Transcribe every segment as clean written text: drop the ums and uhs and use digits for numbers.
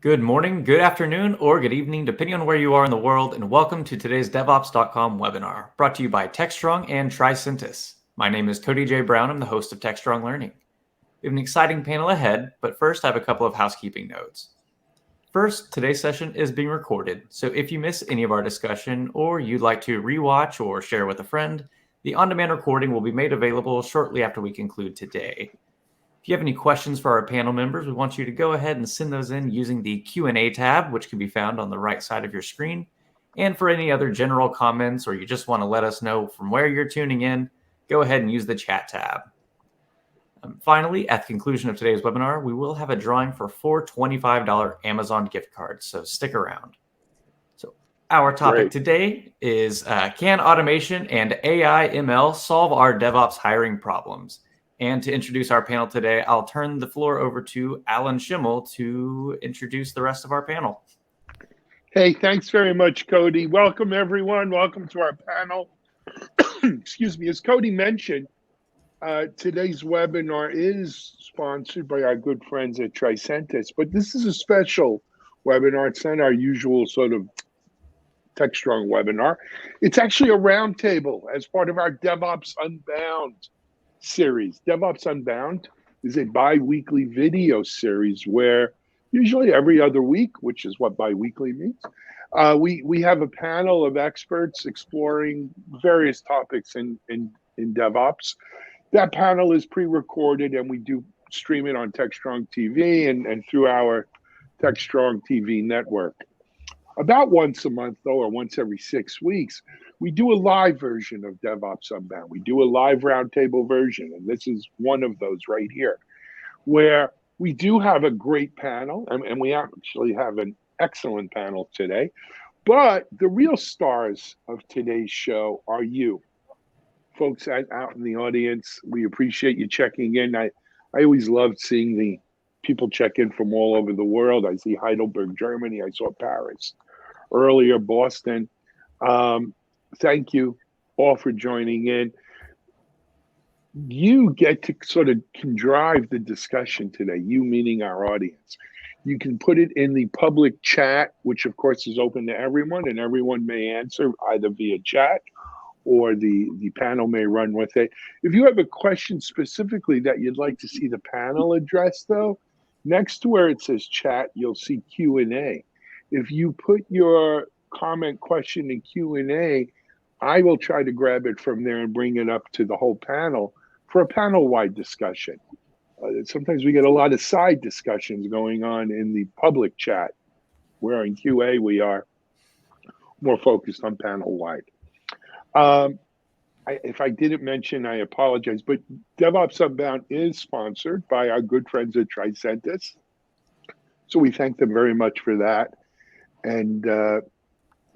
Good morning, good afternoon, or good evening, depending on where you are in the world, and welcome to today's DevOps.com webinar, brought to you by TechStrong and Tricentis. My name is Cody J. Brown. I'm the host of TechStrong Learning. We have an exciting panel ahead, but first I have a couple of housekeeping notes. First, today's session is being recorded, so if you miss any of our discussion or you'd like to rewatch or share with a friend, the on-demand recording will be made available shortly after we conclude today. If you have any questions for our panel members, we want you to go ahead and send those in using the Q&A tab, which can be found on the right side of your screen. And for any other general comments, or you just want to let us know from where you're tuning in, go ahead and use the chat tab. Finally, at the conclusion of today's webinar, we will have a drawing for 4 $25 Amazon gift cards, so stick around. So our topic today is can automation and AI ML solve our DevOps hiring problems? And to introduce our panel today, I'll turn the floor over to Alan Schimmel to introduce the rest of our panel. Hey, thanks very much, Cody. Welcome, everyone. Welcome to our panel. Excuse me. As Cody mentioned, today's webinar is sponsored by our good friends at Tricentis, but this is a special webinar. It's not our usual sort of TechStrong webinar. It's actually a roundtable as part of our DevOps Unbound series. DevOps Unbound is a bi-weekly video series where usually every other week, which is what bi-weekly means, we have a panel of experts exploring various topics in DevOps. That panel is pre-recorded and we do stream it on TechStrong TV and through our TechStrong TV network. About once a month, though, or once every 6 weeks, we do a live version of DevOps Unbound. We do a live roundtable version, and this is one of those right here, where we do have a great panel, and we actually have an excellent panel today. But the real stars of today's show are you, folks out in the audience. We appreciate you checking in. I always loved seeing the people check in from all over the world. I see Heidelberg, Germany. I saw Paris earlier, Boston. Thank you all for joining in. You get to sort of can drive the discussion today, you meaning our audience. You can put it in the public chat, which of course is open to everyone, and everyone may answer either via chat or the panel may run with it. If you have a question specifically that you'd like to see the panel address, though, next to where it says chat, you'll see Q&A. If you put your comment, question in Q&A, I will try to grab it from there and bring it up to the whole panel for a panel-wide discussion. Sometimes we get a lot of side discussions going on in the public chat, where in QA we are more focused on panel-wide. If I didn't mention, I apologize, but DevOps Unbound is sponsored by our good friends at Tricentis. So we thank them very much for that. And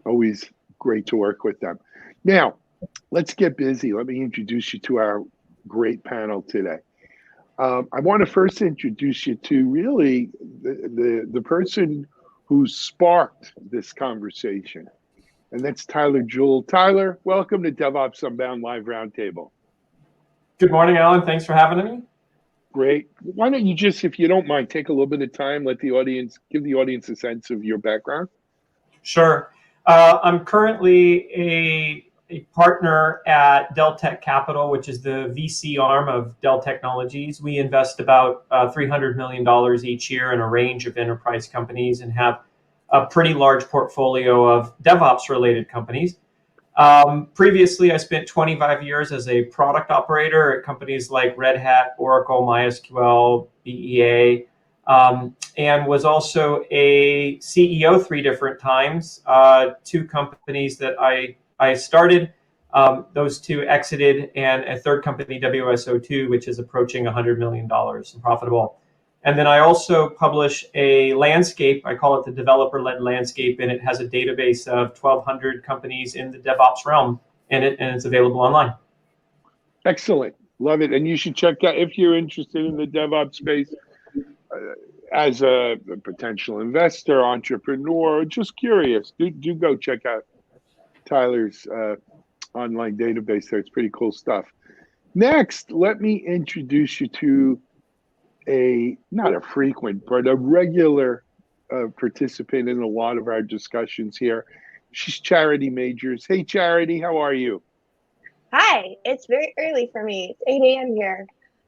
always great to work with them. Now, let's get busy. Let me introduce you to our great panel today. I want to first introduce you to really the person who sparked this conversation, and that's Tyler Jewell. Tyler, welcome to DevOps Unbound Live Roundtable. Good morning, Alan. Thanks for having me. Great. Why don't you just, if you don't mind, take a little bit of time, give the audience a sense of your background? Sure. I'm currently a partner at Dell Tech Capital, which is the VC arm of Dell Technologies. We invest about $300 million each year in a range of enterprise companies and have a pretty large portfolio of DevOps-related companies. Previously, I spent 25 years as a product operator at companies like Red Hat, Oracle, MySQL, BEA, and was also a CEO 3 different times. 2 companies that I started, those 2 exited, and a third company, WSO2, which is approaching $100 million in profitable. And then I also publish a landscape. I call it the developer-led landscape, and it has a database of 1,200 companies in the DevOps realm, and it's available online. Excellent. Love it. And you should check out, if you're interested in the DevOps space, as a potential investor, entrepreneur, just curious, do go check out Tyler's online database there. It's pretty cool stuff. Next, let me introduce you to not a frequent, but a regular participant in a lot of our discussions here. She's Charity Majors. Hey, Charity, how are you? Hi, it's very early for me. It's 8 a.m. here.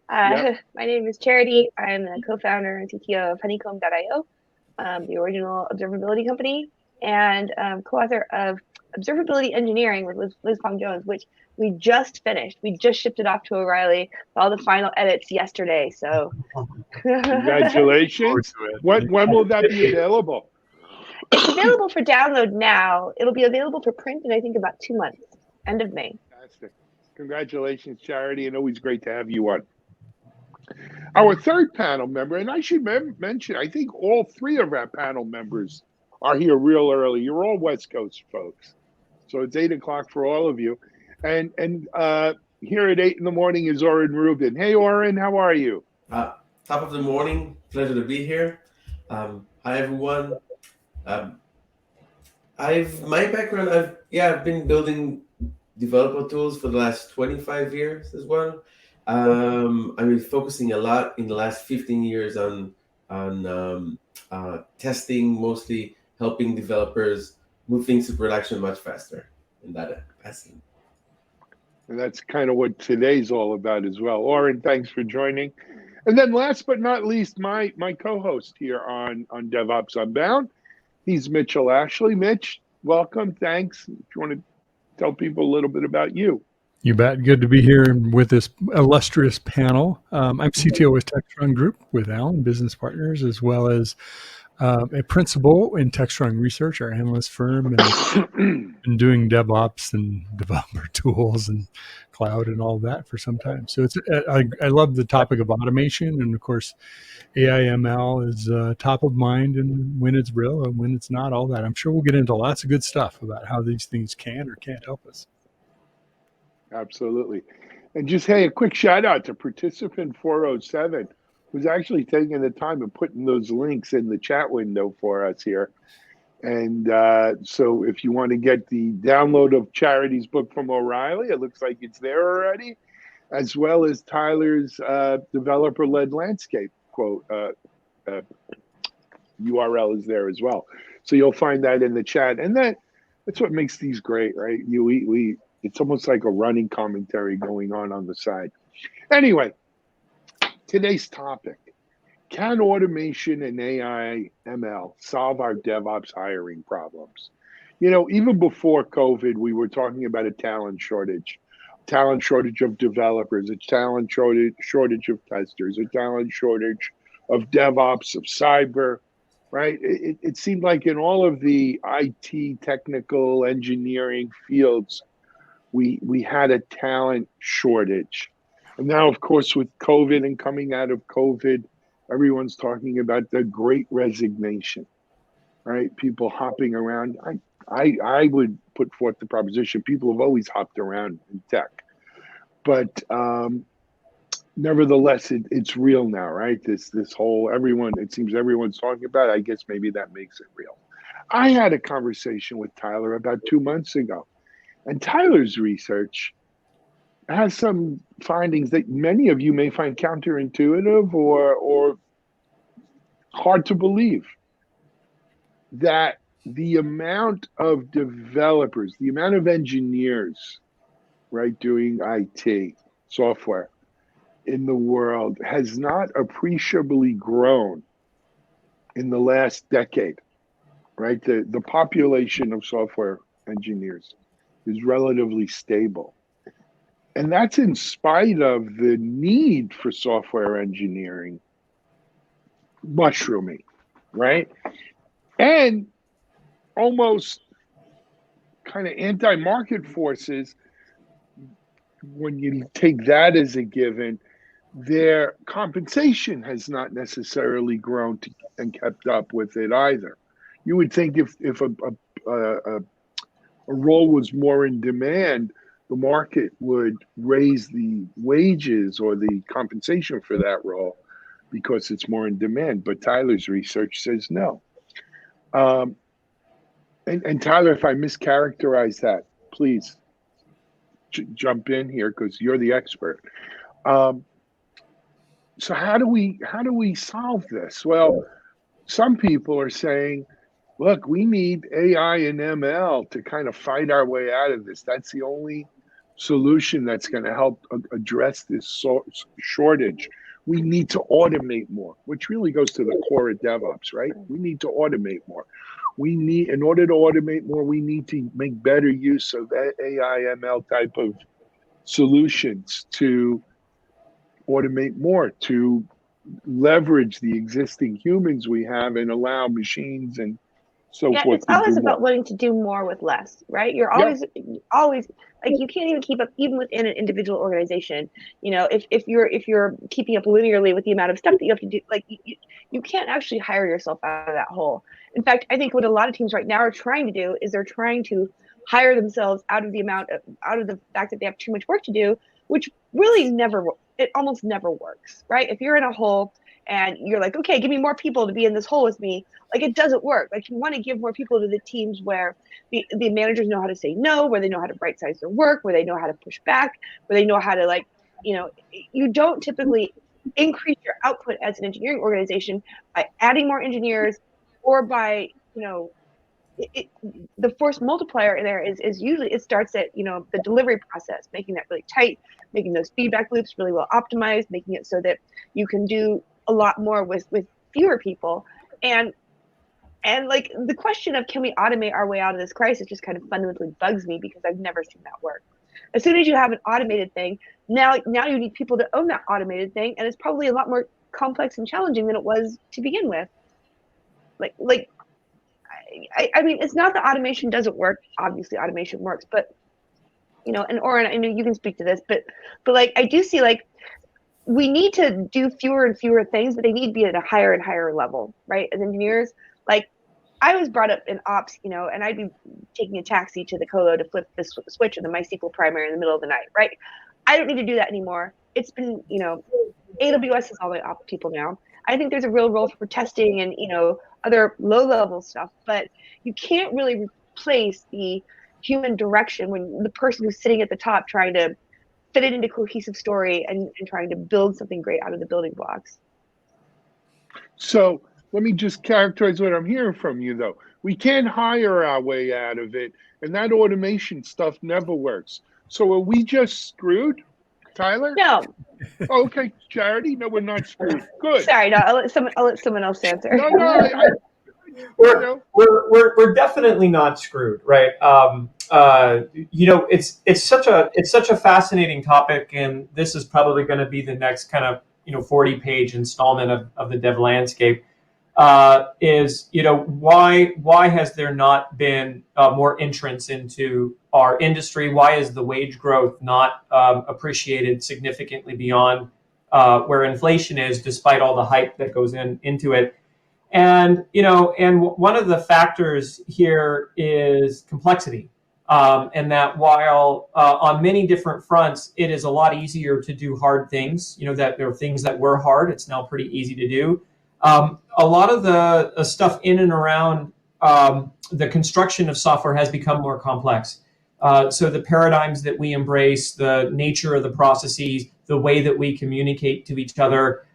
Yep. My name is Charity. I'm the co-founder and CTO of Honeycomb.io, the original observability company, and co-author of Observability Engineering with Liz Pong Jones, which we just finished. We just shipped it off to O'Reilly, all the final edits yesterday. So Congratulations. When will that be available? It's available for download now. It'll be available for print in, I think, about 2 months, end of May. Fantastic. Congratulations, Charity, and always great to have you on. Our third panel member, and I should mention, I think all three of our panel members are here real early. You're all West Coast folks, so it's 8 o'clock for all of you. And here at 8 in the morning is Oren Rubin. Hey, Oren, how are you? Top of the morning, pleasure to be here. Hi, everyone. My background, I've been building developer tools for the last 25 years as well. I've been focusing a lot in the last 15 years on testing, mostly helping developers move things to production much faster. And that's And that's kind of what today's all about as well. Oren, thanks for joining. And then last but not least, my co-host here on DevOps Unbound, he's Mitchell Ashley. Mitch, welcome. Thanks. If you want to tell people a little bit about you. You bet. Good to be here with this illustrious panel. I'm CTO with Techstrong Group with Alan, business partners, as well as a principal in Techstrong Research, our analyst firm, and been doing DevOps and developer tools and cloud and all that for some time. So I love the topic of automation, and of course, AI/ML is top of mind, and when it's real and when it's not, all that. I'm sure we'll get into lots of good stuff about how these things can or can't help us. Absolutely. And just, hey, a quick shout out to participant 407, who's actually taking the time and putting those links in the chat window for us here. And so if you want to get the download of Charity's book from O'Reilly, it looks like it's there already, as well as Tyler's developer-led landscape quote URL is there as well. So you'll find that in the chat. And that's what makes these great, right? It's almost like a running commentary going on the side. Anyway, today's topic: can automation and AI ML solve our DevOps hiring problems? You know, even before COVID, we were talking about a talent shortage of developers, a talent shortage of testers, a talent shortage of DevOps, of cyber, right? It seemed like in all of the IT, technical, engineering fields, we had a talent shortage. And now, of course, with COVID and coming out of COVID, everyone's talking about the great resignation, right? People hopping around. I would put forth the proposition, people have always hopped around in tech. But nevertheless, it's real now, right? This whole, it seems everyone's talking about it. I guess maybe that makes it real. I had a conversation with Tyler about 2 months ago. And Tyler's research has some findings that many of you may find counterintuitive or hard to believe, that the amount of developers, the amount of engineers, right, doing IT software in the world has not appreciably grown in the last decade, right? The population of software engineers is relatively stable. And that's in spite of the need for software engineering mushrooming, right? And almost kind of anti-market forces, when you take that as a given, their compensation has not necessarily grown and kept up with it either. You would think if a role was more in demand, the market would raise the wages or the compensation for that role because it's more in demand. But Tyler's research says no. And Tyler, if I mischaracterize that, please jump in here because you're the expert. So how do we solve this? Well, some people are saying, look, we need AI and ML to kind of fight our way out of this. That's the only solution that's going to help address this shortage. We need to automate more, which really goes to the core of DevOps, right? We need to automate more. In order to automate more, we need to make better use of AI, ML type of solutions to automate more, to leverage the existing humans we have and allow machines and so Yeah, forth it's to do always more. about wanting to do more with less, right? You're always like, you can't even keep up even within an individual organization. You know, if you're keeping up linearly with the amount of stuff that you have to do, like you can't actually hire yourself out of that hole. In fact, I think what a lot of teams right now are trying to do is they're trying to hire themselves out of the fact that they have too much work to do, which really it almost never works, right? If you're in a hole and you're like, okay, give me more people to be in this hole with me, like, it doesn't work. Like, you want to give more people to the teams where the managers know how to say no, where they know how to right size their work, where they know how to push back, where they know how to, like, you know, you don't typically increase your output as an engineering organization by adding more engineers or by, you know, the force multiplier in there is usually, it starts at, you know, the delivery process, making that really tight, making those feedback loops really well optimized, making it so that you can do a lot more with fewer people. And like, the question of can we automate our way out of this crisis just kind of fundamentally bugs me, because I've never seen that work. As soon as you have an automated thing, now you need people to own that automated thing, and it's probably a lot more complex and challenging than it was to begin with. I mean, it's not that automation doesn't work. Obviously, automation works, but, you know, and Oren, I know you can speak to this, but like, I do see, like, we need to do fewer and fewer things, but they need to be at a higher and higher level, right? As engineers, like, I was brought up in ops, you know, and I'd be taking a taxi to the colo to flip the switch in the MySQL primary in the middle of the night, right? I don't need to do that anymore. It's been, you know, AWS is all the ops people now. I think there's a real role for testing and, you know, other low-level stuff, but you can't really replace the human direction when the person who's sitting at the top trying to fit it into a cohesive story and trying to build something great out of the building blocks. So let me just characterize what I'm hearing from you, though. We can't hire our way out of it, and that automation stuff never works. So are we just screwed, Tyler? No. Oh, okay, Charity. No, we're not screwed. Good. Sorry, no. I'll let someone else answer. No. We're definitely not screwed, right? You know, it's such a fascinating topic, and this is probably going to be the next kind of, you know, 40-page installment of the dev landscape. Is, you know, why has there not been more entrance into our industry? Why is the wage growth not appreciated significantly beyond where inflation is, despite all the hype that goes into it? And, you know, and one of the factors here is complexity. And that while on many different fronts, it is a lot easier to do hard things, you know, that there are things that were hard, it's now pretty easy to do. A lot of the stuff in and around the construction of software has become more complex. So the paradigms that we embrace, the nature of the processes, the way that we communicate to each other.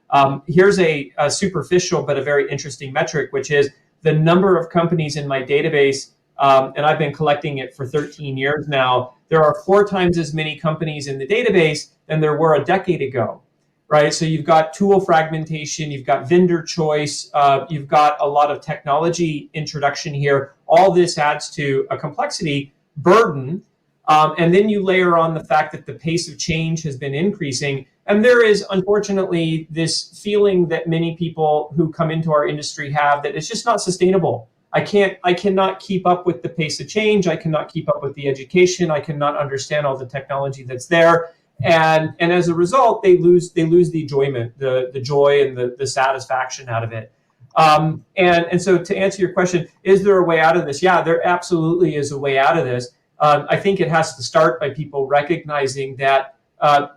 Here's a superficial but a very interesting metric, which is the number of companies in my database, and I've been collecting it for 13 years now. There are 4 times as many companies in the database than there were a decade ago, right? So you've got tool fragmentation, you've got vendor choice, you've got a lot of technology introduction here. All this adds to a complexity burden. And then you layer on the fact that the pace of change has been increasing. And there is, unfortunately, this feeling that many people who come into our industry have that it's just not sustainable. I cannot keep up with the pace of change. I cannot keep up with the education. I cannot understand all the technology that's there. And as a result, they lose the enjoyment, the joy and the satisfaction out of it. And so to answer your question, is there a way out of this? Yeah, there absolutely is a way out of this. I think it has to start by people recognizing that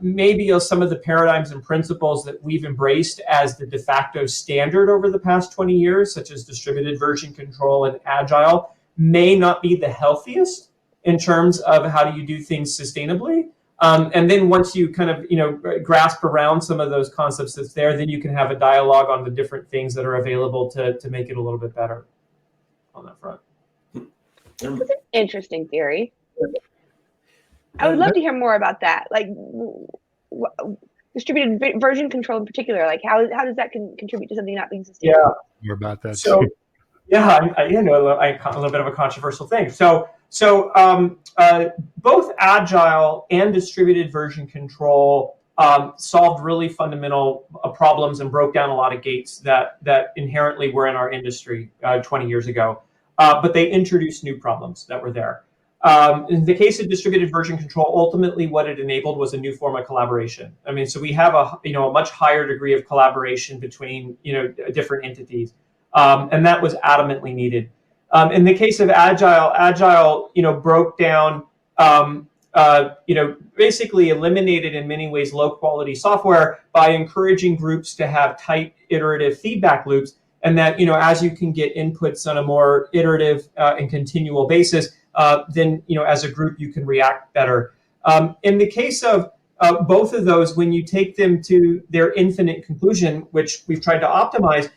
maybe some of the paradigms and principles that we've embraced as the de facto standard over the past 20 years, such as distributed version control and agile, may not be the healthiest in terms of how do you do things sustainably. And then once you kind of, grasp around some of those concepts that's there, then you can have a dialogue on the different things that are available to make it a little bit better on that front. That's an interesting theory. I would love to hear more about that. Like distributed version control in particular, like how does that contribute to something not being sustainable? More about that. So, too. yeah, a little bit of a controversial thing. So both agile and distributed version control solved really fundamental problems and broke down a lot of gates that inherently were in our industry 20 years ago. But they introduced new problems that were there. In the case of distributed version control, ultimately what it enabled was a new form of collaboration. I mean, so we have a much higher degree of collaboration between different entities, and that was adamantly needed. In the case of agile broke down, basically eliminated in many ways low quality software by encouraging groups to have tight iterative feedback loops, and that as you can get inputs on a more iterative and continual basis, then as a group you can react better. In the case of both of those, when you take them to their infinite conclusion, which we've tried to optimize,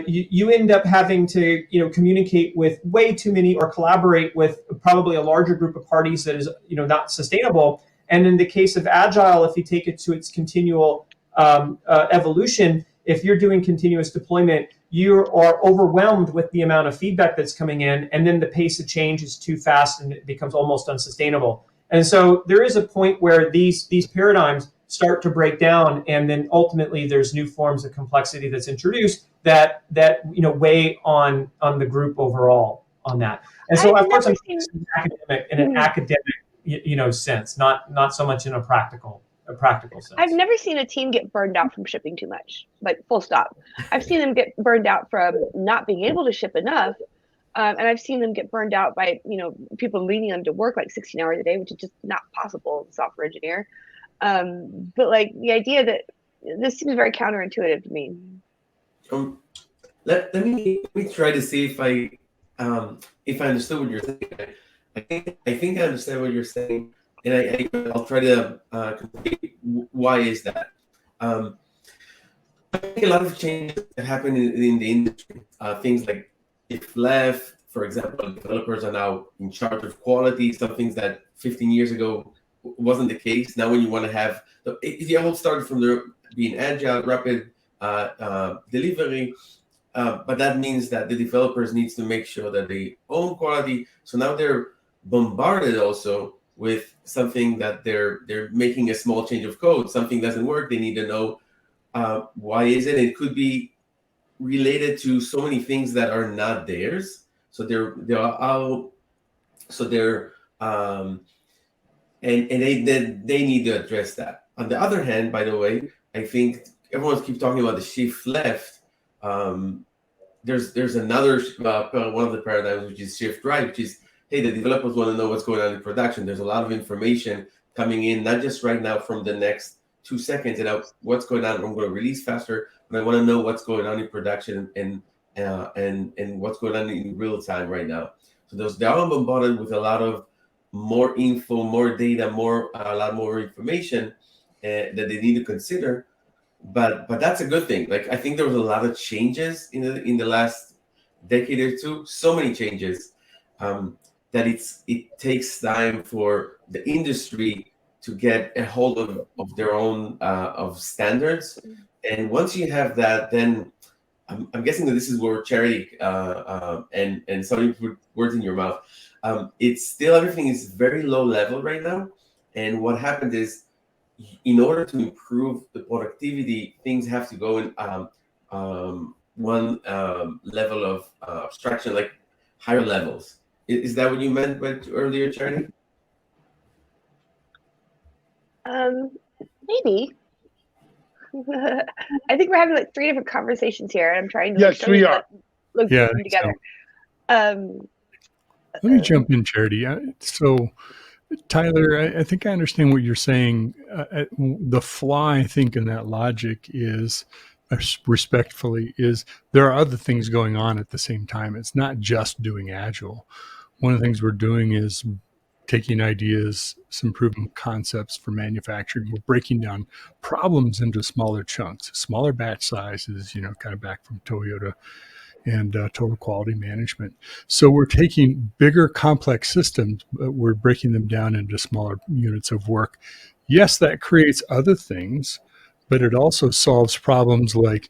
you end up having to communicate with way too many or collaborate with probably a larger group of parties that is not sustainable. And in the case of agile, if you take it to its continual evolution, if you're doing continuous deployment, you are overwhelmed with the amount of feedback that's coming in, and then the pace of change is too fast and it becomes almost unsustainable. And so there is a point where these paradigms start to break down, and then ultimately there's new forms of complexity that's introduced that weigh on the group overall on that. And so of course I'm academic in an academic sense, not so much in a practical sense. I've never seen a team get burned out from shipping too much, like full stop. I've seen them get burned out from not being able to ship enough. And I've seen them get burned out by, people leading them to work like 16 hours a day, which is just not possible as a software engineer. But like the idea that this seems very counterintuitive to me. Let me try to see if I understood what you're saying. I think I understand what you're saying, and I'll try to complete why is that. I think a lot of changes that happen in the industry, things like if left, for example, developers are now in charge of quality, some things that 15 years ago wasn't the case. Now when you want to have, if you all started from being agile, rapid delivery, but that means that the developers needs to make sure that they own quality. So now they're bombarded also with something that they're making a small change of code. Something doesn't work. They need to know why is it. It could be related to so many things that are not theirs. So they're out. So they're and they need to address that. On the other hand, by the way, I think everyone keeps talking about the shift left. There's another one of the paradigms, which is shift right, which is, hey, the developers want to know what's going on in production. There's a lot of information coming in, not just right now from the next 2 seconds, and what's going on. I'm going to release faster, but I want to know what's going on in production and what's going on in real time right now. So they're all bombarded with a lot of more info, more data, a lot more information that they need to consider. But that's a good thing. Like I think there was a lot of changes in the last decade or two. So many changes that it takes time for the industry to get a hold of their own of standards. And once you have that, then I'm guessing that this is where Charity and sorry to put words in your mouth. It's still, everything is very low level right now. And what happened is, in order to improve the productivity, things have to go in one level of abstraction, like higher levels. Is that what you meant earlier, Charity? Maybe. I think we're having like 3 different conversations here, and I'm trying to yes, we are. Look Yeah, them together. Let me jump in, Charity. So, Tyler, I think I understand what you're saying. The flaw, I think, in that logic is, respectfully, is there are other things going on at the same time. It's not just doing Agile. One of the things we're doing is taking ideas, some proven concepts for manufacturing. We're breaking down problems into smaller chunks, smaller batch sizes, kind of back from Toyota and total quality management. So we're taking bigger, complex systems, but we're breaking them down into smaller units of work. Yes, that creates other things, but it also solves problems like,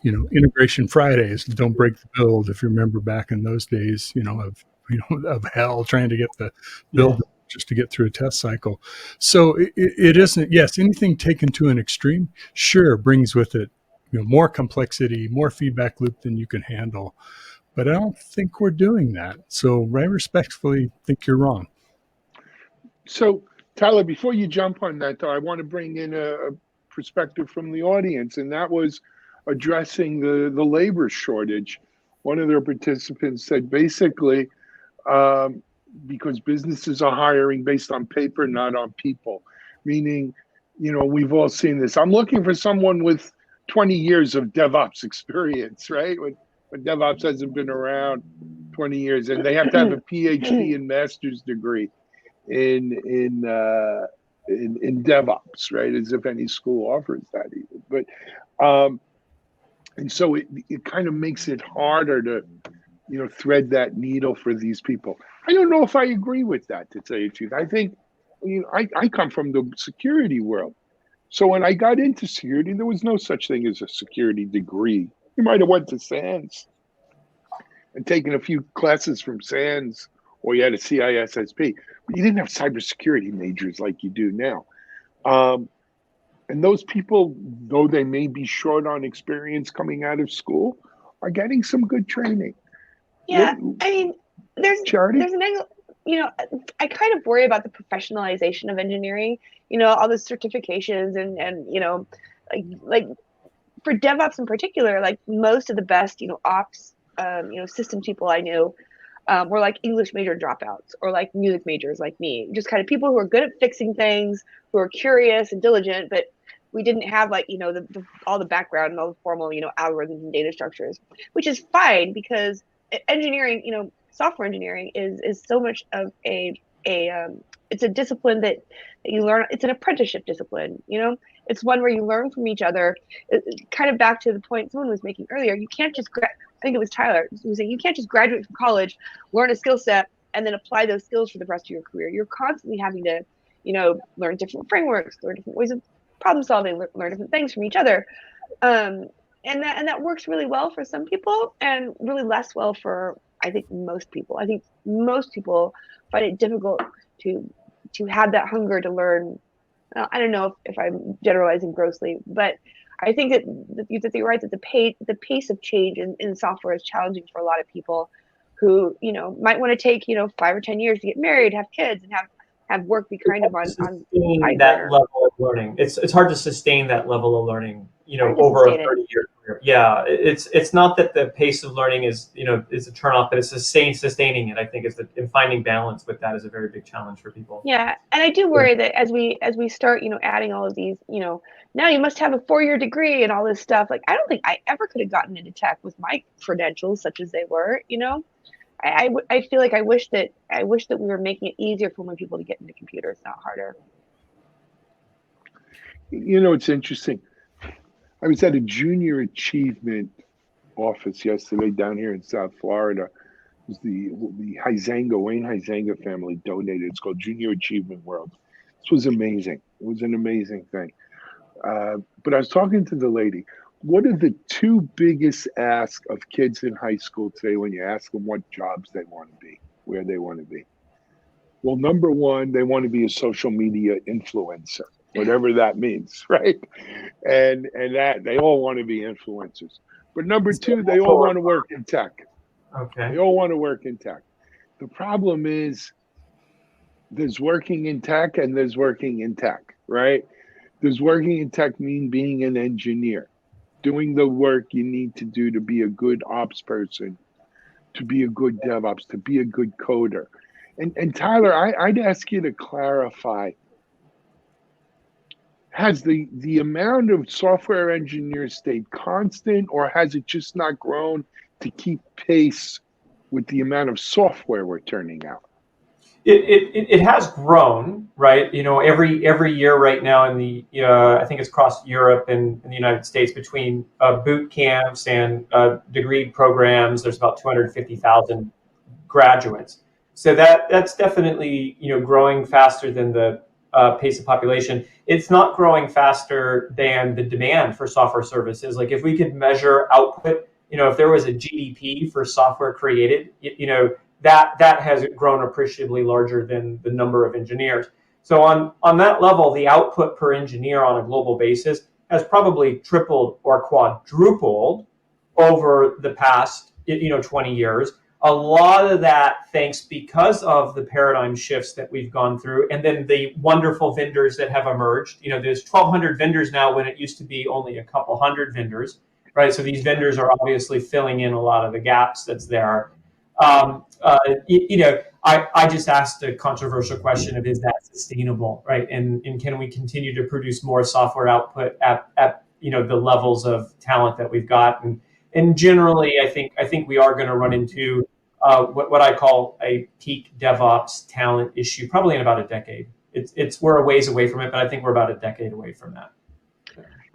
integration Fridays, don't break the build. If you remember back in those days, of hell trying to get the build just to get through a test cycle. So it isn't, yes, anything taken to an extreme, sure, brings with it, more complexity, more feedback loop than you can handle. But I don't think we're doing that. So I respectfully think you're wrong. So, Tyler, before you jump on that, though, I want to bring in a perspective from the audience, and that was addressing the labor shortage. One of their participants said basically, because businesses are hiring based on paper, not on people, meaning, we've all seen this. I'm looking for someone with 20 years of DevOps experience, right? When DevOps hasn't been around 20 years, and they have to have a PhD and master's degree in DevOps, right? As if any school offers that even. But and so it kind of makes it harder to, thread that needle for these people. I don't know if I agree with that, to tell you the truth. I think, I come from the security world. So when I got into security, there was no such thing as a security degree. You might have went to SANS and taken a few classes from SANS, or you had a CISSP, but you didn't have cybersecurity majors like you do now. And those people, though they may be short on experience coming out of school, are getting some good training. Yeah, I mean, there's Charity? an angle, I kind of worry about the professionalization of engineering, all the certifications and like for DevOps in particular, like most of the best, ops, systems people I knew were like English major dropouts or like music majors like me, just kind of people who are good at fixing things, who are curious and diligent, but we didn't have like, all the background and all the formal, algorithms and data structures, which is fine because engineering, software engineering is so much of it's a discipline that you learn. It's an apprenticeship discipline, it's one where you learn from each other. Kind of back to the point someone was making earlier, you can't just I think it was Tyler who was saying you can't just graduate from college, learn a skill set, and then apply those skills for the rest of your career. You're constantly having to, learn different frameworks, learn different ways of problem solving, learn different things from each other. And that works really well for some people and really less well for, I think, most people. I think most people find it difficult to have that hunger to learn. I don't know if I'm generalizing grossly, but I think that you're right that the pace of change in software is challenging for a lot of people who, might want to take, 5 or 10 years to get married, have kids, and have work be kind of on that level of learning. It's hard to sustain that level of learning, over a 30-year career. Yeah, it's not that the pace of learning is a turnoff, but it's sustaining it. I think and finding balance with that is a very big challenge for people. Yeah, and I do worry that as we start, adding all of these, now you must have a 4-year degree and all this stuff. Like, I don't think I ever could have gotten into tech with my credentials, such as they were. I feel like I wish that we were making it easier for more people to get into computers, not harder. It's interesting. I was at a junior achievement office yesterday down here in South Florida. It was the Wayne Huizenga family donated. It's called Junior Achievement World. This was amazing. It was an amazing thing. But I was talking to the lady. What are the 2 biggest asks of kids in high school today when you ask them what jobs they want to be, where they want to be? Well, number 1, they want to be a social media influencer, whatever that means, right? And that they all want to be influencers. But number 2, they all want to work in tech. Okay. They all want to work in tech. The problem is there's working in tech and there's working in tech, right? Does working in tech mean being an engineer, doing the work you need to do to be a good ops person, to be a good DevOps, to be a good coder? And Tyler, I'd ask you to clarify, has the amount of software engineers stayed constant, or has it just not grown to keep pace with the amount of software we're turning out? It has grown, right? Every year right now in the I think it's across Europe and in the United States, between boot camps and degree programs, there's about 250,000 graduates. So that's definitely growing faster than the pace of population. It's not growing faster than the demand for software services. Like if we could measure output, if there was a GDP for software created, that has grown appreciably larger than the number of engineers. So on that level, the output per engineer on a global basis has probably tripled or quadrupled over the past 20 years. A lot of that thanks because of the paradigm shifts that we've gone through, and then the wonderful vendors that have emerged. There's 1,200 vendors now when it used to be only a couple hundred vendors, right? So these vendors are obviously filling in a lot of the gaps that's there. I just asked a controversial question of, is that sustainable, right? And can we continue to produce more software output at the levels of talent that we've got? And generally, I think we are going to run into what I call a peak DevOps talent issue, probably in about a decade. We're a ways away from it, but I think we're about a decade away from that.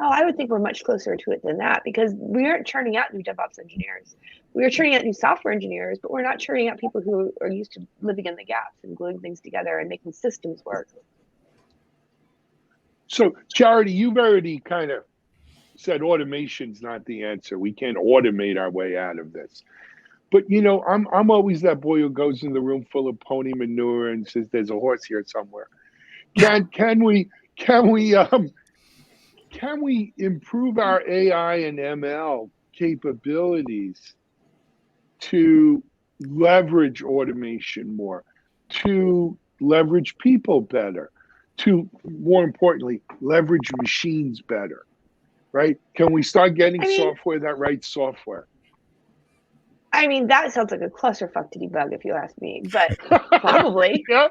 Oh, I would think we're much closer to it than that, because we aren't churning out new DevOps engineers. We are churning out new software engineers, but we're not churning out people who are used to living in the gaps and gluing things together and making systems work. So, Charity, you've already kind of said automation's not the answer. We can't automate our way out of this. But I'm always that boy who goes in the room full of pony manure and says there's a horse here somewhere. Can we improve our AI and ML capabilities to leverage automation more, to leverage people better, to, more importantly, leverage machines better, right? Can we start getting software that writes software? I mean, that sounds like a clusterfuck to debug, if you ask me, but probably. Yeah.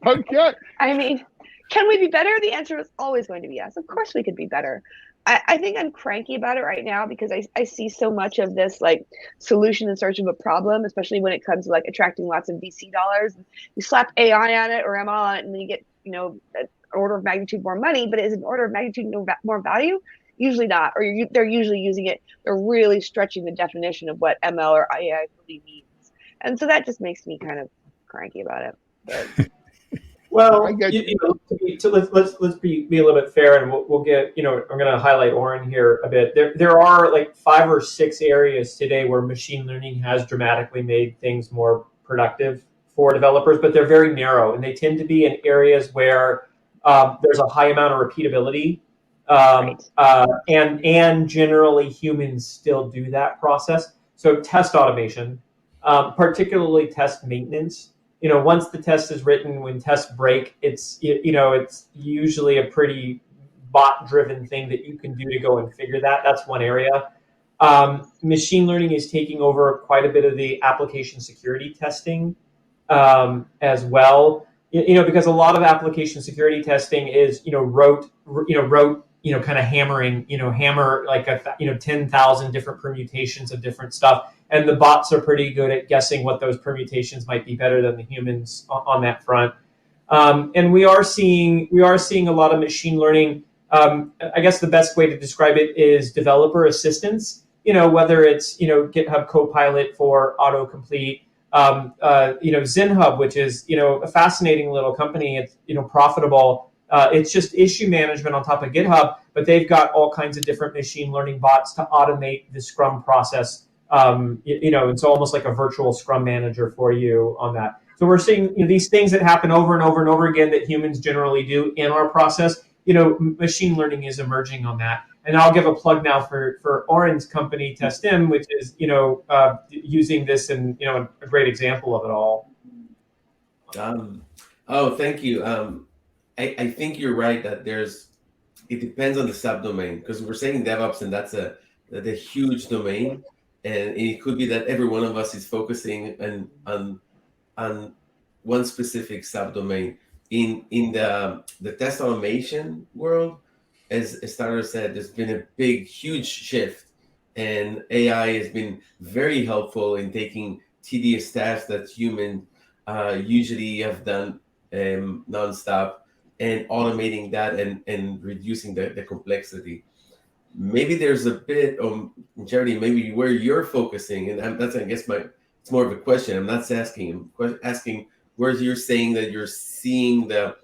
Okay. I mean, can we be better? The answer is always going to be yes. Of course we could be better. I think I'm cranky about it right now because I see so much of this like solution in search of a problem, especially when it comes to like attracting lots of VC dollars. You slap AI on it or ML on it and then you get, an order of magnitude more money, but is an order of magnitude more value? Usually not, or they're usually using it. They're really stretching the definition of what ML or AI really means, and so that just makes me kind of cranky about it. But. Well, let's be a little bit fair, and we'll get. I'm going to highlight Oren here a bit. There are like 5 or 6 areas today where machine learning has dramatically made things more productive for developers, but they're very narrow, and they tend to be in areas where there's a high amount of repeatability. And generally humans still do that process. So test automation, particularly test maintenance. Once the test is written, when tests break, it's usually a pretty bot-driven thing that you can do to go and figure that. That's one area. Machine learning is taking over quite a bit of the application security testing as well. Because a lot of application security testing is rote kind of hammering, hammer like 10,000 different permutations of different stuff. And the bots are pretty good at guessing what those permutations might be better than the humans on that front. And we are seeing a lot of machine learning. I guess the best way to describe it is developer assistance, whether it's, GitHub Copilot for autocomplete, ZenHub, which is, a fascinating little company. It's, profitable. It's just issue management on top of GitHub, but they've got all kinds of different machine learning bots to automate the Scrum process. It's almost like a virtual Scrum manager for you on that. So we're seeing these things that happen over and over and over again that humans generally do in our process. Machine learning is emerging on that. And I'll give a plug now for Oren's company, TestM, which is using this and a great example of it all. Thank you. I think you're right that it depends on the subdomain, because we're saying DevOps and that's a huge domain, and it could be that every one of us is focusing on one specific subdomain. In the test automation world, as Starter said, there's been a huge shift, and AI has been very helpful in taking tedious tasks that humans usually have done nonstop, and automating that and reducing the complexity. Maybe there's a bit of Charity, maybe where you're focusing, and that's, I guess, it's more of a question. I'm not asking, I'm asking where you're saying that you're seeing the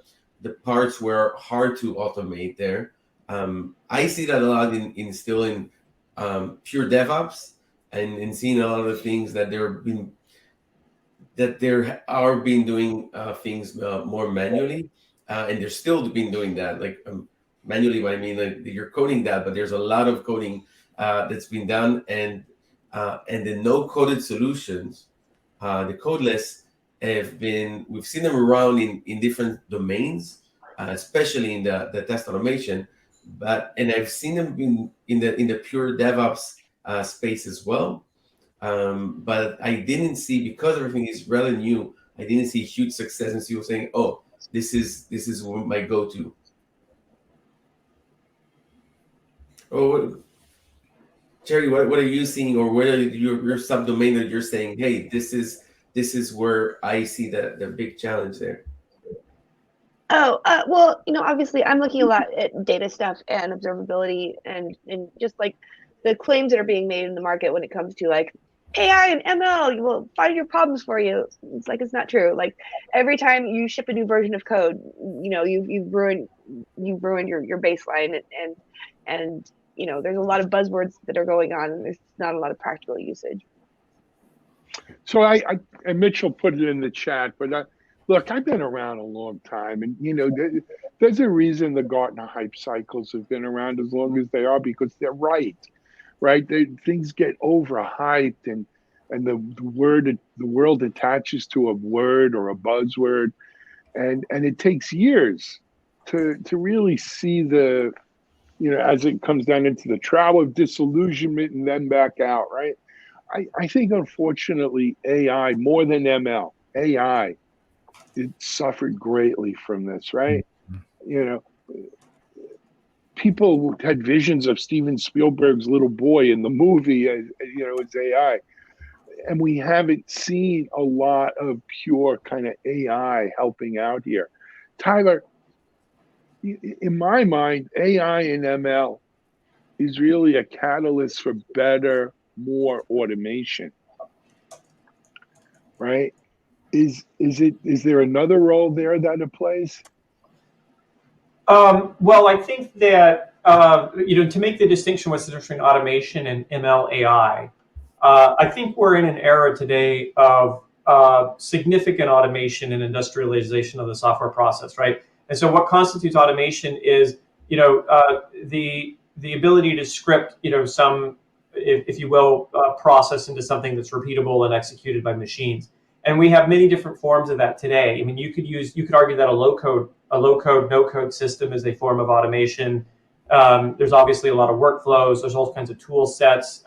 parts where hard to automate there. I see that a lot in still in pure DevOps, and in seeing a lot of the things that there are being doing things more manually, and they're still been doing that. Like manually, what I mean, like you're coding that, but there's a lot of coding that's been done, and the no-coded solutions, the codeless, we've seen them around in different domains, especially in the test automation, and I've seen them in the pure DevOps space as well. But I didn't see, because everything is rather new, I didn't see huge success and people saying, "Oh, this is my go-to." Oh, Jerry, what are you seeing, or what are your subdomain that you're saying, "Hey, this is where I see the big challenge there"? Oh, well, obviously I'm looking a lot at data stuff and observability and just like the claims that are being made in the market when it comes to like AI and ML will find your problems for you. It's like, it's not true. Like every time you ship a new version of code, you've ruined your baseline, and there's a lot of buzzwords that are going on, and there's not a lot of practical usage. So and Mitchell put it in the chat, but look, I've been around a long time, and there's a reason the Gartner hype cycles have been around as long as they are, because they're right? Things get overhyped, and the world attaches to a word or a buzzword, and it takes years to really see as it comes down into the travel of disillusionment and then back out, right? I think, unfortunately, AI, more than ML, AI, it suffered greatly from this, right? People had visions of Steven Spielberg's little boy in the movie, as AI. And we haven't seen a lot of pure kind of AI helping out here. Tyler, in my mind, AI and ML is really a catalyst for better, more automation, right? Is there another role there that it plays? Well, I think that to make the distinction what's the difference between automation and ML AI, I think we're in an era today of significant automation and industrialization of the software process, right? And so, what constitutes automation is the ability to script some, if you will, process into something that's repeatable and executed by machines. And we have many different forms of that today. I mean, you could argue that a low code, no code system is a form of automation. There's obviously a lot of workflows. There's all kinds of tool sets.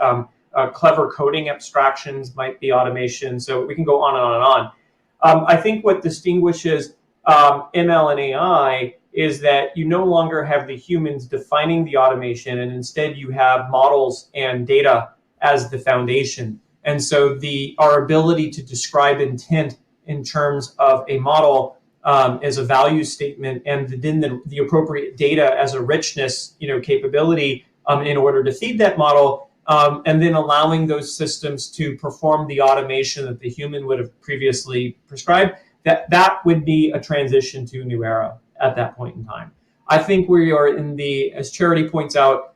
Clever coding abstractions might be automation. So we can go on and on and on. I think what distinguishes ML and AI is that you no longer have the humans defining the automation, and instead you have models and data as the foundation. And so our ability to describe intent in terms of a model as a value statement, and then the appropriate data as a richness capability in order to feed that model, and then allowing those systems to perform the automation that the human would have previously prescribed, that would be a transition to a new era at that point in time. I think we are in as Charity points out,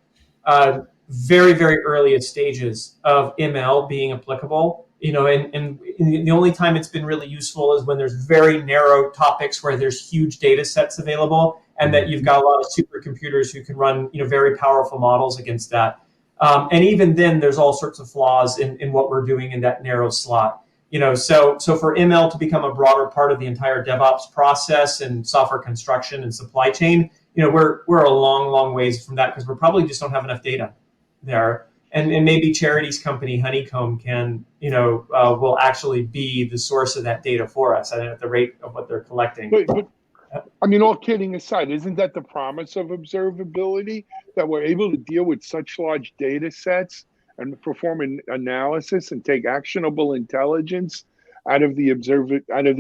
very, very earliest stages of ML being applicable, and the only time it's been really useful is when there's very narrow topics where there's huge data sets available, and that you've got a lot of supercomputers who can run, very powerful models against that. And even then, there's all sorts of flaws in what we're doing in that narrow slot. So for ML to become a broader part of the entire DevOps process and software construction and supply chain, we're a long, long ways from that, because we probably just don't have enough data there. And maybe Charity's company, Honeycomb, will actually be the source of that data for us at the rate of what they're collecting. But I mean, all kidding aside, isn't that the promise of observability, that we're able to deal with such large data sets and perform an analysis and take actionable intelligence out of the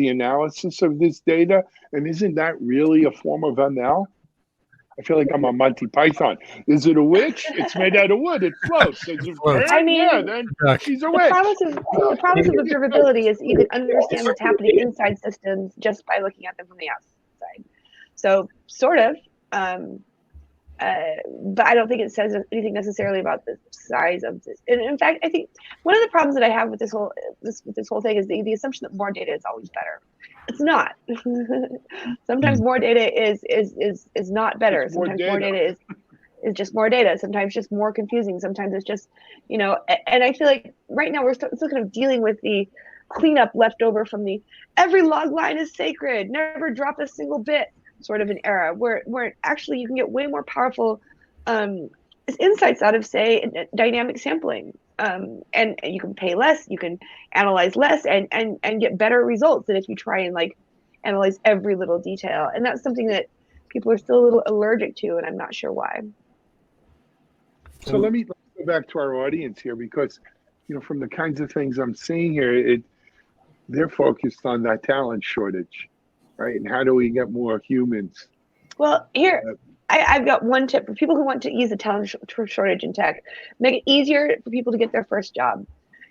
analysis of this data? And isn't that really a form of ML? I feel like I'm on Monty Python. Is it a witch? It's made out of wood. It floats. Does it floats. burn? I mean, Yeah, then she's a the witch. promise of observability is you can understand what's happening inside systems just by looking at them from the outside. So sort of, but I don't think it says anything necessarily about the size of this. And in fact, I think one of the problems that I have with this whole thing is the assumption that more data is always better. It's not. Sometimes more data is not better. Sometimes more data is just more data. Sometimes just more confusing. Sometimes it's just, and I feel like right now we're still kind of dealing with the cleanup left over from the every log line is sacred, never drop a single bit sort of an era where actually you can get way more powerful insights out of, say, dynamic sampling. And you can pay less, you can analyze less and get better results than if you try and like analyze every little detail. And that's something that people are still a little allergic to, and I'm not sure why. So let's go back to our audience here, because from the kinds of things I'm seeing here, they're focused on that talent shortage, right? And how do we get more humans? Well, here, I've got one tip for people who want to ease the talent shortage in tech. Make it easier for people to get their first job.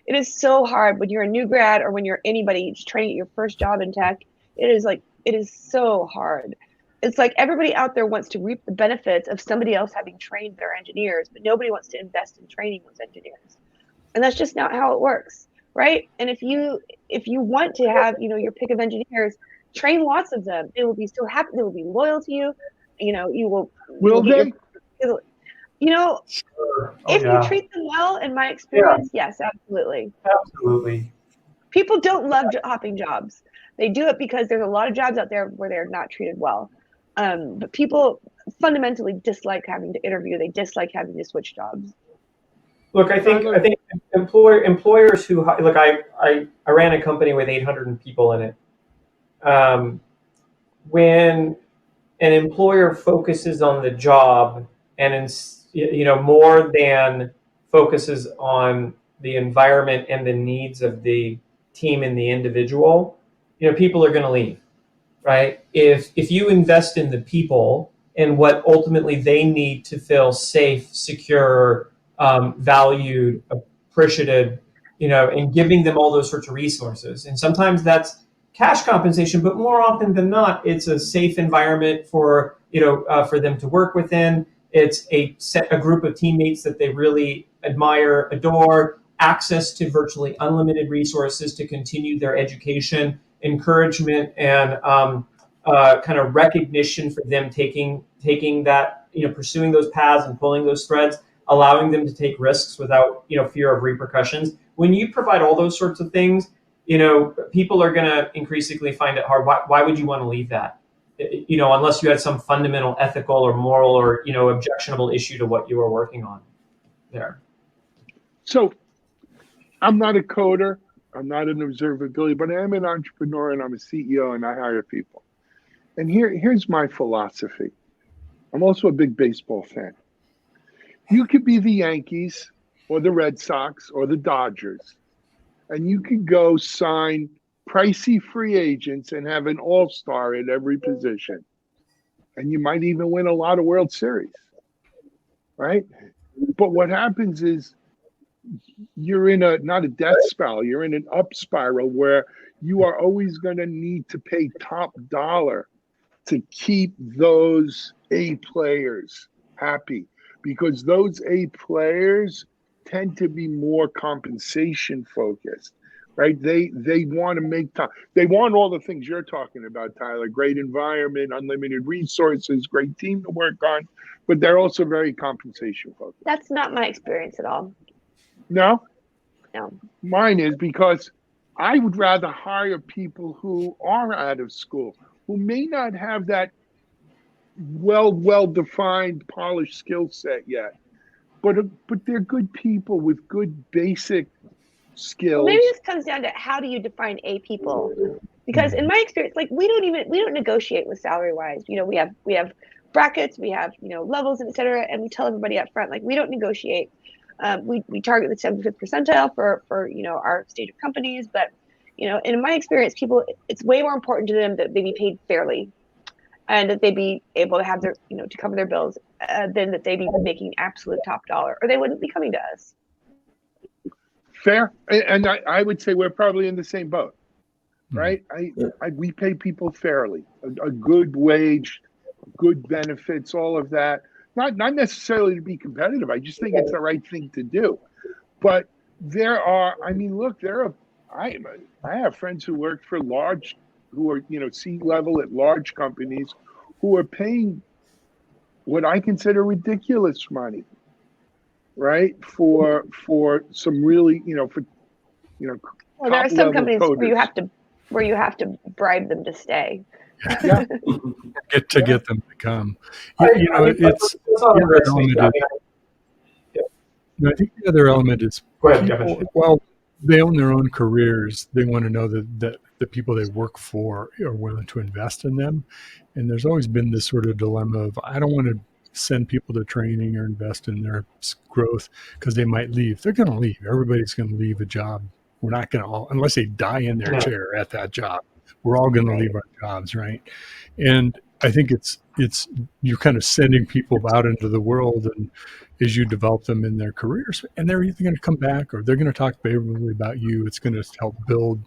It is so hard when you're a new grad or when you're anybody just trying to get your first job in tech. It is so hard. It's like everybody out there wants to reap the benefits of somebody else having trained their engineers, but nobody wants to invest in training those engineers. And that's just not how it works, right? And if you want to have, your pick of engineers, train lots of them. They will be so happy. They will be loyal to you. You will. Will they? Sure. If you treat them well, in my experience, yes, absolutely. Absolutely. People don't love hopping jobs. They do it because there's a lot of jobs out there where they're not treated well. But people fundamentally dislike having to interview. They dislike having to switch jobs. Look, I think employers who look, I ran a company with 800 people in it. When an employer focuses on the job and more than focuses on the environment and the needs of the team and the individual, people are going to leave, right? If you invest in the people and what ultimately they need to feel safe, secure, valued, appreciated, and giving them all those sorts of resources. And sometimes that's cash compensation, but more often than not, it's a safe environment for them to work within. It's a group of teammates that they really admire, adore, access to virtually unlimited resources to continue their education, encouragement, and kind of recognition for them taking that, pursuing those paths and pulling those threads, allowing them to take risks without fear of repercussions. When you provide all those sorts of things, people are going to increasingly find it hard. Why would you want to leave that? Unless you had some fundamental ethical or moral or objectionable issue to what you were working on there. So I'm not a coder, I'm not an observability, but I am an entrepreneur and I'm a CEO and I hire people. And here's my philosophy. I'm also a big baseball fan. You could be the Yankees or the Red Sox or the Dodgers, and you could go sign pricey free agents and have an all-star at every position. And you might even win a lot of World Series, right? But what happens is you're in not a death spiral, you're in an up spiral where you are always going to need to pay top dollar to keep those A players happy, because those A players tend to be more compensation focused, right? They want to make time. They want all the things you're talking about, Tyler: great environment, unlimited resources, great team to work on, but they're also very compensation focused. That's not my experience at all. No? No. Mine is, because I would rather hire people who are out of school, who may not have that well-defined, polished skill set yet, but they're good people with good basic skills. Well, maybe this comes down to how do you define A people? Because in my experience, like we don't negotiate with salary wise. We have brackets, we have levels, and et cetera, and we tell everybody up front, like we don't negotiate. We target the 75th percentile for our stage of companies, but in my experience, people, it's way more important to them that they be paid fairly and that they be able to have their, to cover their bills than that they be making absolute top dollar, or they wouldn't be coming to us. Fair. And I would say we're probably in the same boat, right? We pay people fairly, a good wage, good benefits, all of that. Not necessarily to be competitive. I just think it's the right thing to do. But I have friends who work for who are, C-level at large companies who are paying what I consider ridiculous money, right? For some really, Well, there are some companies coders. where you have to bribe them to stay. Yeah. Get them to come. I think the other element is people, while they own their own careers, they want to know that the people they work for are willing to invest in them. And there's always been this sort of dilemma of, I don't want to send people to training or invest in their growth because they might leave. They're going to leave. Everybody's going to leave a job. We're not going to unless they die in their chair at that job. We're all going to leave our jobs, right? And I think it's you're kind of sending people out into the world, and as you develop them in their careers, and they're either going to come back or they're going to talk favorably about you. It's going to help build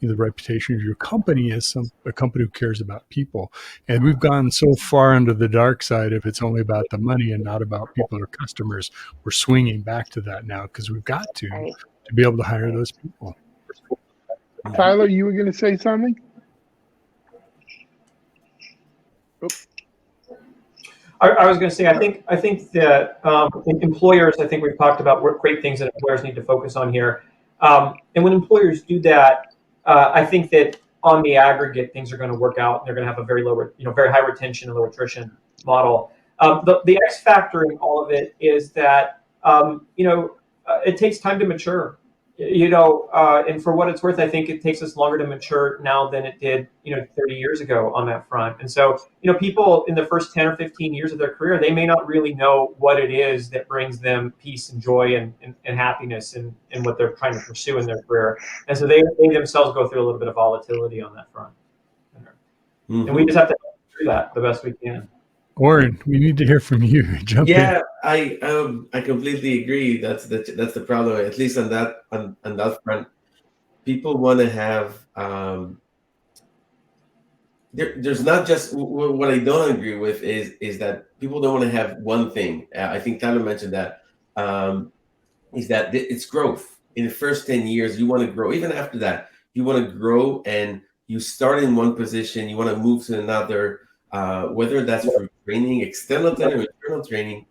the reputation of your company as a company who cares about people. And we've gone so far into the dark side if it's only about the money and not about people or customers. We're swinging back to that now because we've got to be able to hire those people. Tyler, you were going to say something? I was going to say, I think that employers, I think we've talked about what great things that employers need to focus on here. And when employers do that, I think that on the aggregate, things are going to work out. And they're going to have a very low, very high retention and low attrition model. The X factor in all of it is that, it takes time to mature. And for what it's worth, I think it takes us longer to mature now than it did, 30 years ago on that front. And so, people in the first 10 or 15 years of their career, they may not really know what it is that brings them peace and joy and happiness in what they're trying to pursue in their career. And so they themselves go through a little bit of volatility on that front. Mm-hmm. And we just have to do that the best we can. Warren, we need to hear from you. Jump in. I completely agree. That's the problem. At least on that front, people want to have. There's not just what I don't agree with is that people don't want to have one thing. I think Tyler mentioned that. Is that it's growth. In the first 10 years, you want to grow. Even after that, you want to grow, and you start in one position. You want to move to another. Whether that's for training, external training, or internal training,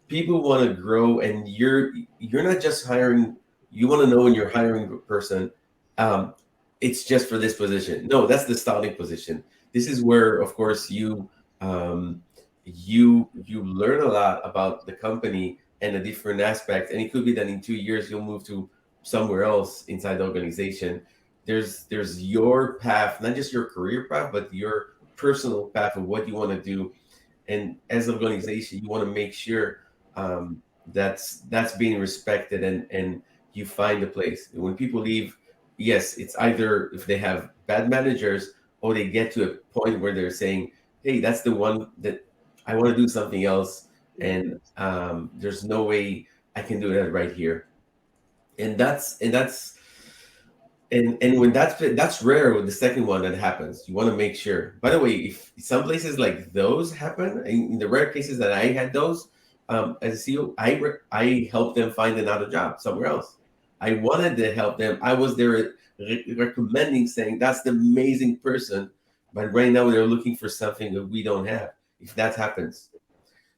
people want to grow, and you're not just hiring. You want to know when you're hiring a person, it's just for this position. No, that's the starting position. This is where, of course, you learn a lot about the company and the different aspects. And it could be that in 2 years you'll move to somewhere else inside the organization. There's your path, not just your career path, but your personal path of what you want to do. And as an organization, you want to make sure that's being respected and you find a place. When people leave, yes, it's either if they have bad managers or they get to a point where they're saying, hey, that's the one that I want to do something else. And there's no way I can do that right here. And when that's rare with the second one that happens. You want to make sure. By the way, if some places like those happen, in the rare cases that I had those, as a CEO, I helped them find another job somewhere else. I wanted to help them. I was there recommending, saying that's the amazing person, but right now they're looking for something that we don't have. If that happens,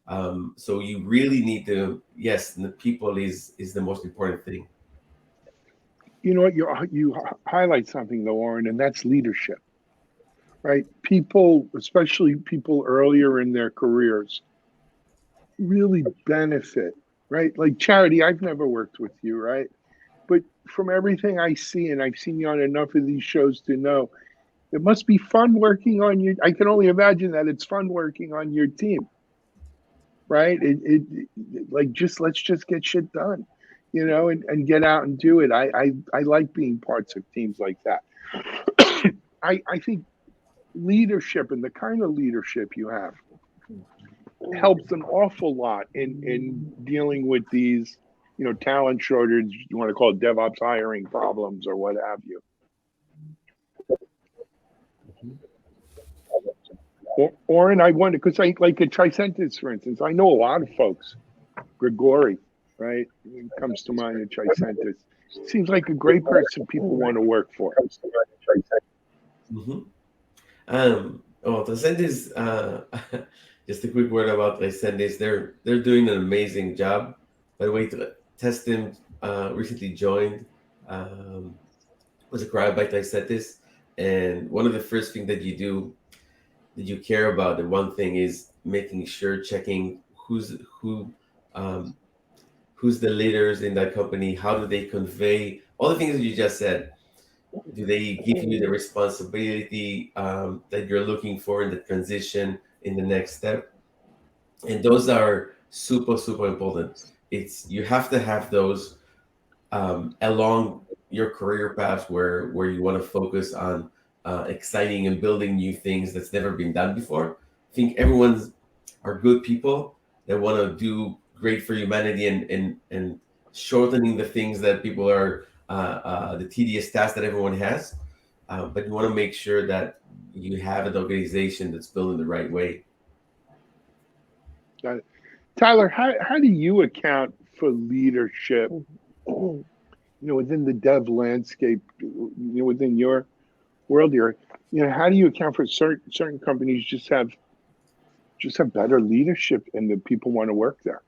so you really need to. Yes, the people is the most important thing. You know what, you highlight something though, Warren, and that's leadership, right? People, especially people earlier in their careers, really benefit, right? Like Charity, I've never worked with you, right? But from everything I see, and I've seen you on enough of these shows to know, it must be fun working on you. I can only imagine that it's fun working on your team, right? Let's just get shit done. and get out and do it. I like being parts of teams like that. I think leadership and the kind of leadership you have helps an awful lot in dealing with these, talent shortage, you want to call it DevOps hiring problems or what have you. And I wonder, because I like at Tricentis, for instance, I know a lot of folks. Grigori, right? It comes to mind at Tricentis. Seems like a great person people want to work for. Mm-hmm. Tricentis, just a quick word about Tricentis. They're doing an amazing job. By the way, Testim recently joined, was acquired by Tricentis, and one of the first things that you do, that you care about, the one thing is making sure, checking who's the leaders in that company, how do they convey all the things that you just said. Do they give you the responsibility that you're looking for in the transition in the next step? And those are super, super important. You have to have those along your career path where you want to focus on exciting and building new things that's never been done before. I think everyone's are good people that want to do great for humanity and shortening the things that people are the tedious tasks that everyone has. But you want to make sure that you have an organization that's built in the right way. Got it. Tyler, how do you account for leadership, within the dev landscape, within your world here? How do you account for certain companies just have better leadership and the people want to work there?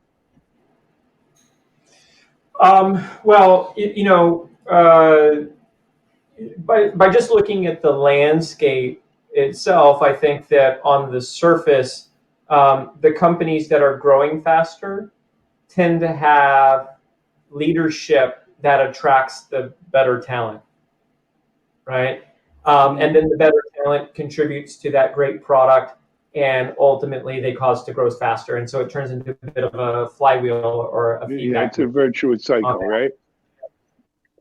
Well, by just looking at the landscape itself, I think that on the surface, the companies that are growing faster tend to have leadership that attracts the better talent, right? And then the better talent contributes to that great product, and ultimately they cause to grow faster. And so it turns into a bit of a flywheel or a feedback. Yeah, it's a virtuous cycle, right?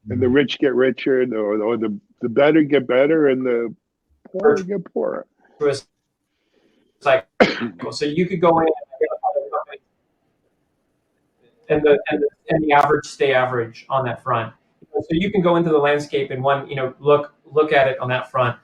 And the rich get richer, or the better get better, and the poor get poorer. Cycle. So you could go in and the average stay average on that front. So you can go into the landscape and look at it on that front.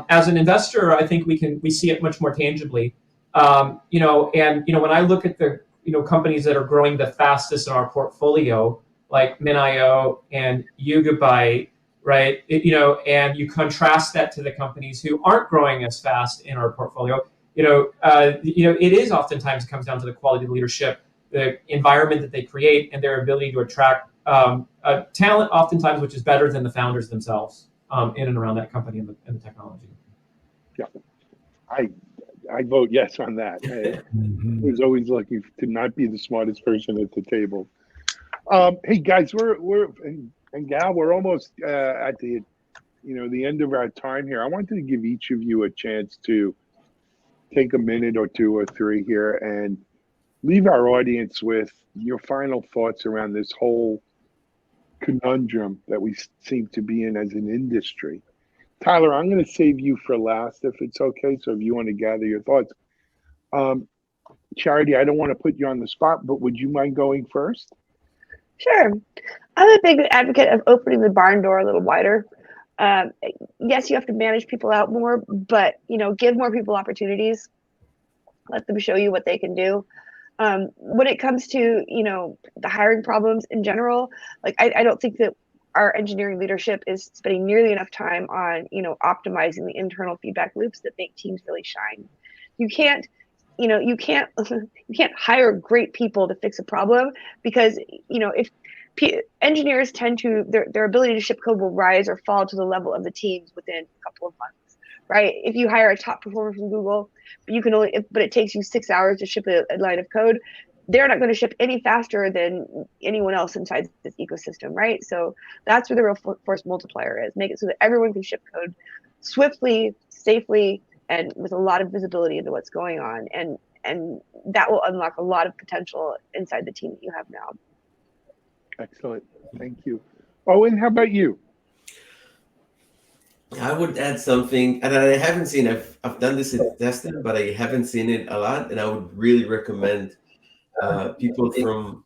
As an investor, I think we see it much more tangibly. When I look at the companies that are growing the fastest in our portfolio, like MinIO and Yugabyte, right? And you contrast that to the companies who aren't growing as fast in our portfolio. It is oftentimes comes down to the quality of leadership, the environment that they create, and their ability to attract talent, oftentimes, which is better than the founders themselves in and around that company and the technology. Yeah, I vote yes on that. I was always lucky to not be the smartest person at the table. Hey guys, we're and gal, we're almost at the the end of our time here. I wanted to give each of you a chance to take a minute or two or three here and leave our audience with your final thoughts around this whole conundrum that we seem to be in as an industry. Tyler, I'm going to save you for last if it's okay. So if you want to gather your thoughts. Charity, I don't want to put you on the spot, but would you mind going first? Sure. I'm a big advocate of opening the barn door a little wider. Yes, you have to manage people out more, but give more people opportunities. Let them show you what they can do. When it comes to the hiring problems in general, like I don't think that our engineering leadership is spending nearly enough time on optimizing the internal feedback loops that make teams really shine. You can't hire great people to fix a problem, because if engineers tend to their ability to ship code will rise or fall to the level of the teams within a couple of months, right? If you hire a top performer from Google, but it takes you 6 hours to ship a line of code, they're not going to ship any faster than anyone else inside this ecosystem, right? So that's where the real force multiplier is. Make it so that everyone can ship code swiftly, safely, and with a lot of visibility into what's going on. And that will unlock a lot of potential inside the team that you have now. Excellent. Thank you. Owen, how about you? I would add something, and I haven't seen. I've done this in testing, but I haven't seen it a lot. And I would really recommend people from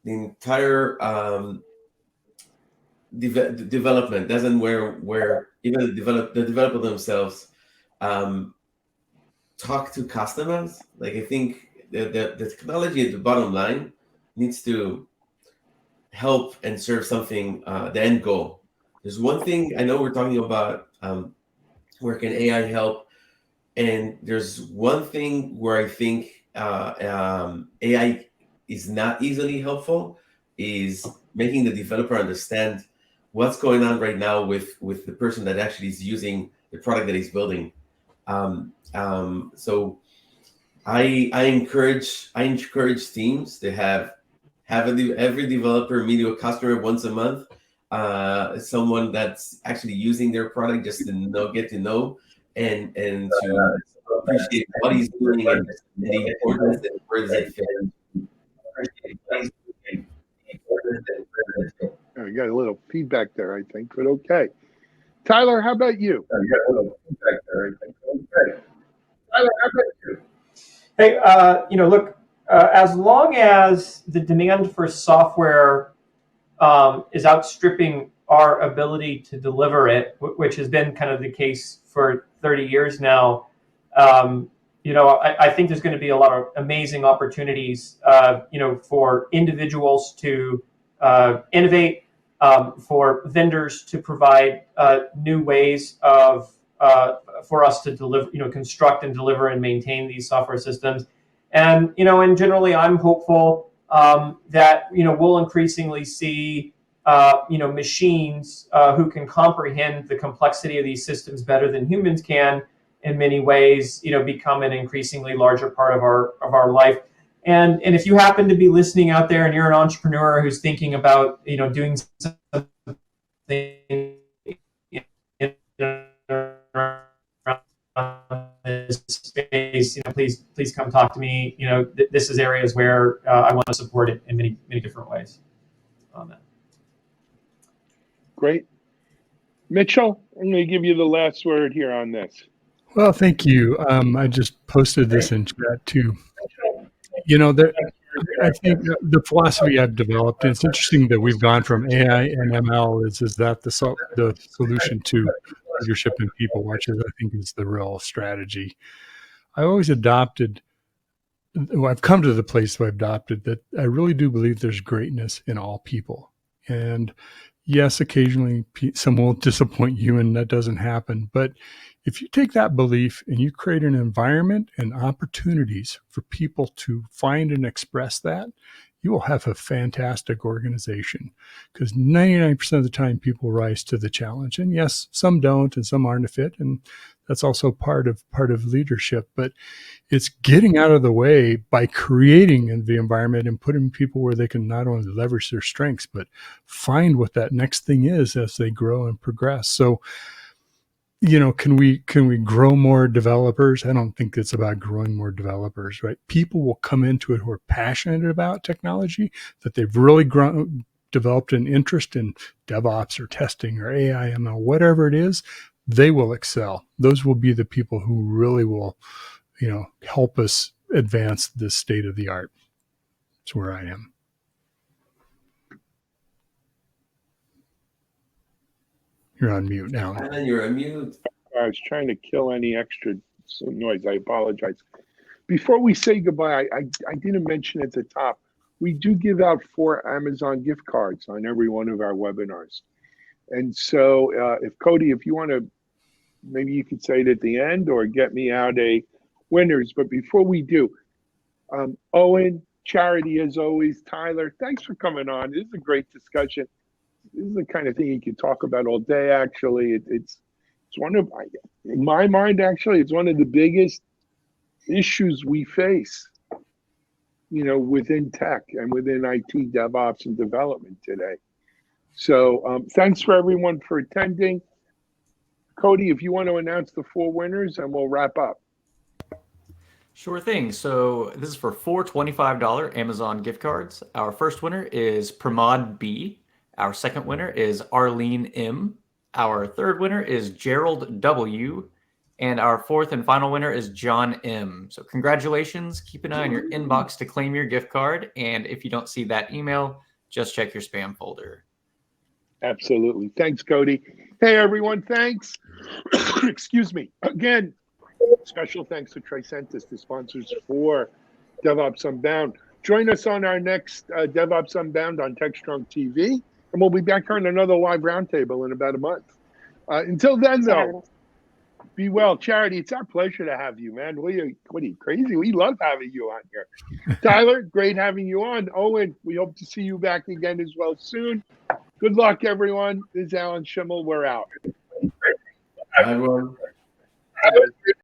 the entire development, doesn't where even the developer themselves talk to customers. Like I think the technology at the bottom line needs to help and serve something, the end goal. There's one thing I know we're talking about, where can AI help, and there's one thing where I think AI is not easily helpful, is making the developer understand what's going on right now with the person that actually is using the product that he's building. So I encourage teams to have every developer meet a customer once a month, someone that's actually using their product, just to get to know and to appreciate what he's doing and the importance and where does it fit. Oh, you got a little feedback there, I think, but okay. Tyler, how about you? Hey, look, as long as the demand for software is outstripping our ability to deliver it, which has been kind of the case for 30 years now, I think there's going to be a lot of amazing opportunities, for individuals to innovate, for vendors to provide new ways of for us to deliver, construct and deliver and maintain these software systems. And generally, I'm hopeful that we'll increasingly see machines who can comprehend the complexity of these systems better than humans can in many ways, become an increasingly larger part of our life. And if you happen to be listening out there and you're an entrepreneur who's thinking about doing something this space, please come talk to me. This is areas where I want to support it in many different ways on that. Great. Mitchell, I'm going to give you the last word here on this. Well, thank you. I just posted this in chat too. I think the philosophy I've developed, and it's interesting that we've gone from AI and ML is that the solution to leadership and people, which I think is the real strategy. I always I've come to the place where I've adopted that I really do believe there's greatness in all people. And yes, occasionally some will disappoint you and that doesn't happen. But if you take that belief and you create an environment and opportunities for people to find and express that, you will have a fantastic organization, because 99% of the time people rise to the challenge. And yes, some don't and some aren't a fit. And that's also part of leadership. But it's getting out of the way by creating the environment and putting people where they can not only leverage their strengths, but find what that next thing is as they grow and progress. So, can we grow more developers? I don't think it's about growing more developers, right? People will come into it who are passionate about technology, that they've really developed an interest in DevOps or testing or AI, ML, whatever it is, they will excel. Those will be the people who really will, help us advance the state of the art. That's where I am. You're on mute now. Alan, you're on mute. I was trying to kill any extra noise. I apologize. Before we say goodbye, I didn't mention at the top, we do give out 4 Amazon gift cards on every one of our webinars. And so if Cody, if you want to, maybe you could say it at the end or get me out a winners. But before we do, Owen, Charity, as always, Tyler, thanks for coming on. This is a great discussion. This is the kind of thing you can talk about all day. Actually, it's one of, in my mind, actually, it's one of the biggest issues we face, within tech and within IT, DevOps, and development today. So thanks for everyone for attending. Cody, if you want to announce the 4 winners, and we'll wrap up. Sure thing. So this is for four $25 Amazon gift cards. Our first winner is Pramod B. Our second winner is Arlene M. Our third winner is Gerald W. And our fourth and final winner is John M. So congratulations. Keep an eye on your inbox to claim your gift card. And if you don't see that email, just check your spam folder. Absolutely. Thanks, Cody. Hey, everyone. Thanks. Excuse me. Again, special thanks to Tricentis, the sponsors for DevOps Unbound. Join us on our next DevOps Unbound on TechStrong TV, and we'll be back on another live roundtable in about a month. Until then, though, be well. Charity, it's our pleasure to have you, man. What are you, crazy? We love having you on here. Tyler, great having you on. Owen, we hope to see you back again as well soon. Good luck, everyone. This is Alan Schimmel. We're out. Bye, everyone.